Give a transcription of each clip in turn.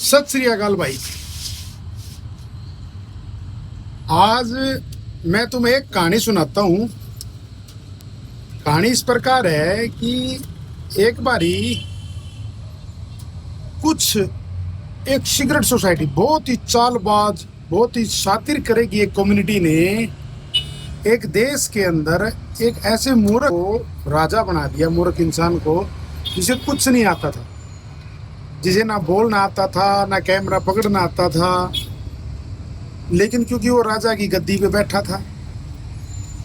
सत श्री अकाल भाई। आज मैं तुम्हें एक कहानी सुनाता हूँ। कहानी इस प्रकार है कि एक बारी एक सीक्रेट सोसाइटी, बहुत ही चालबाज, बहुत ही शातिर करेगी एक कम्युनिटी ने एक देश के अंदर एक ऐसे मूर्ख को राजा बना दिया। मूर्ख इंसान को जिसे कुछ नहीं आता था, जिसे ना बोलना आता था, ना कैमरा पकड़ना आता था, लेकिन क्योंकि वो राजा की गद्दी पे बैठा था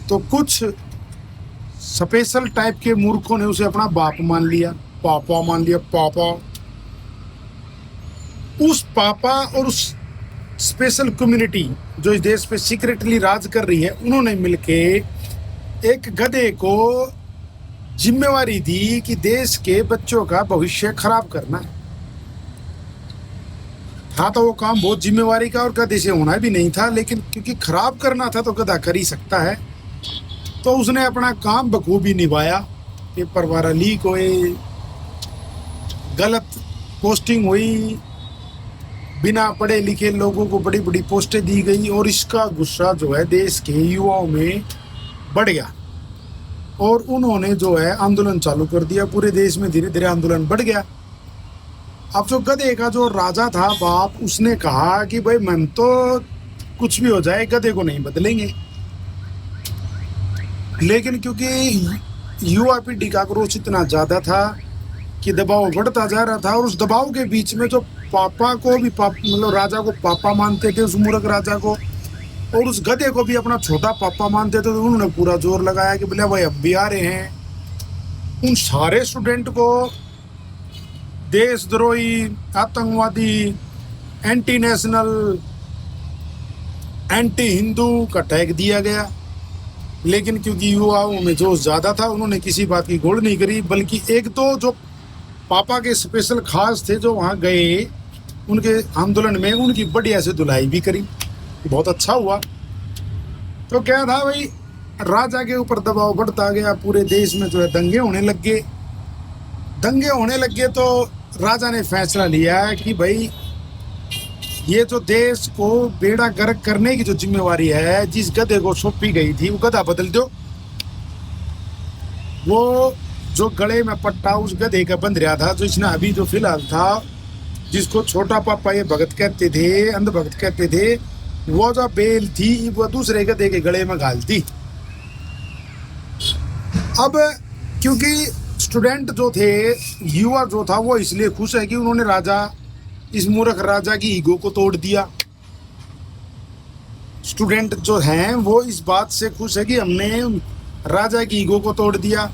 तो कुछ स्पेशल टाइप के मूर्खों ने उसे अपना बाप मान लिया, पापा मान लिया। पापा, उस पापा और उस स्पेशल कम्युनिटी जो इस देश पे सीक्रेटली राज कर रही है, उन्होंने मिलके एक गधे को जिम्मेवारी दी कि देश के बच्चों का भविष्य खराब करना है। था तो वो काम बहुत जिम्मेवारी का और गधे से होना भी नहीं था, लेकिन क्योंकि खराब करना था तो गधा कर ही सकता है, तो उसने अपना काम बखूबी निभाया। पेपर वारा लीक हुए, गलत पोस्टिंग हुई, बिना पढ़े लिखे लोगों को बड़ी बड़ी पोस्टें दी गई और इसका गुस्सा जो है देश के युवाओं में बढ़ गया और उन्होंने जो है आंदोलन चालू कर दिया। पूरे देश में धीरे धीरे आंदोलन बढ़ गया। अब जो गधे का जो राजा था बाप, उसने कहा कि भाई मन तो कुछ भी हो जाए गधे को नहीं बदलेंगे, लेकिन क्योंकि युवा पीढ़ी का आक्रोश इतना ज़्यादा था कि दबाव बढ़ता जा रहा था और उस दबाव के बीच में जो पापा को भी मतलब राजा को पापा मानते थे, उस मूर्ख राजा को, और उस गधे को भी अपना छोटा पापा मानते थे, तो उन्होंने पूरा जोर लगाया कि बोले भाई हम भी आ रहे हैं। उन सारे स्टूडेंट को देशद्रोही, आतंकवादी, एंटी नेशनल, एंटी हिंदू का टैग दिया गया। लेकिन क्योंकि युवाओं में जोश ज़्यादा था, उन्होंने किसी बात की गोड़ नहीं करी, बल्कि एक दो जो पापा के स्पेशल खास थे जो वहाँ गए उनके आंदोलन में, उनकी बढ़िया से धुलाई भी करी। बहुत अच्छा हुआ। तो क्या था भाई, राजा के ऊपर दबाव बढ़ता गया, पूरे देश में जो है दंगे होने लग गए। तो राजा ने फैसला लिया कि भाई ये जो देश को बेड़ा गर्क करने की जो जिम्मेवारी है, जिस गधे को सौंपी गई थी, वो गधा बदल दो। वो जो गले में पट्टा उस गधे का बंध रहा था, जो इसने अभी जो फिलहाल था, जिसको छोटा पापा ये भगत कहते थे, अंध भगत कहते थे, वो जो बेल थी वो दूसरे गधे के गले में घालती। अब क्योंकि स्टूडेंट जो थे, युवा जो था, वो इसलिए खुश है कि उन्होंने इस मूर्ख राजा की ईगो को तोड़ दिया। स्टूडेंट जो हैं वो इस बात से खुश है कि हमने राजा की ईगो को तोड़ दिया,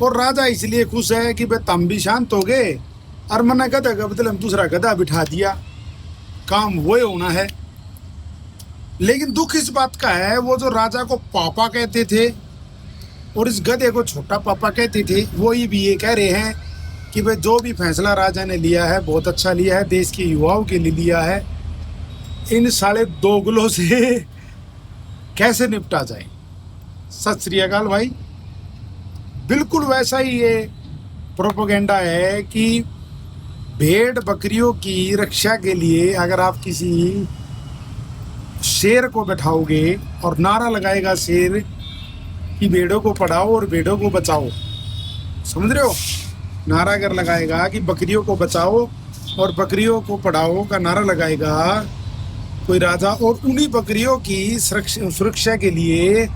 और राजा इसलिए खुश है कि भाई तुम भी शांत हो गए और मैंने गधा का बदले हम दूसरा गधा बिठा दिया, काम वो होना है। लेकिन दुख इस बात का है, वो जो राजा को पापा कहते थे और इस गधे को छोटा पापा कहते थे, वही भी ये कह रहे हैं कि भाई जो भी फैसला राजा ने लिया है बहुत अच्छा लिया है, देश के युवाओं के लिए लिया है। इन साले दोगलों से कैसे निपटा जाए। सत श्री अकाल भाई। बिल्कुल वैसा ही ये प्रोपेगेंडा है कि भेड़ बकरियों की रक्षा के लिए अगर आप किसी शेर को बैठाओगे और नारा लगाएगा शेर कि भेड़ों को पढ़ाओ और भेड़ों को बचाओ, समझ रहे हो, नारा अगर लगाएगा कि बकरियों को बचाओ और बकरियों को पढ़ाओ का नारा लगाएगा कोई राजा, और उन्हीं बकरियों की सुरक्षा के लिए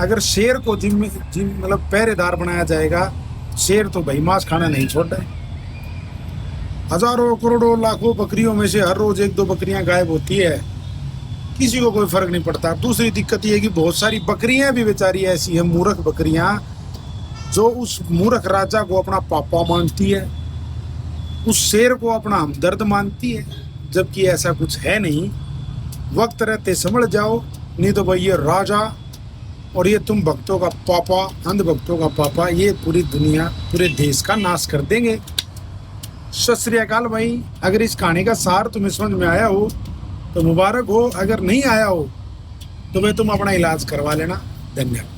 अगर शेर को मतलब पहरेदार बनाया जाएगा, शेर तो भाई मांस खाना नहीं छोड़ रहा है। हजारों करोड़ों लाखों बकरियों में से हर रोज एक दो बकरियां गायब होती है, किसी को कोई फर्क नहीं पड़ता। दूसरी दिक्कत ये है कि बहुत सारी बकरियां भी बेचारी ऐसी है, मूर्ख बकरियां, जो उस मूर्ख राजा को अपना पापा मानती है, उस शेर को अपना हमदर्द मानती है, जबकि ऐसा कुछ है नहीं। वक्त रहते समझ जाओ, नहीं तो भाई ये राजा और ये तुम भक्तों का पापा, अंध भक्तों का पापा, ये पूरी दुनिया, पूरे देश का नाश कर देंगे। सत श्री अकाल भाई। अगर इस कहानी का सार तुम्हें समझ में आया हो तो मुबारक हो, अगर नहीं आया हो तो भाई तुम अपना इलाज करवा लेना। धन्यवाद।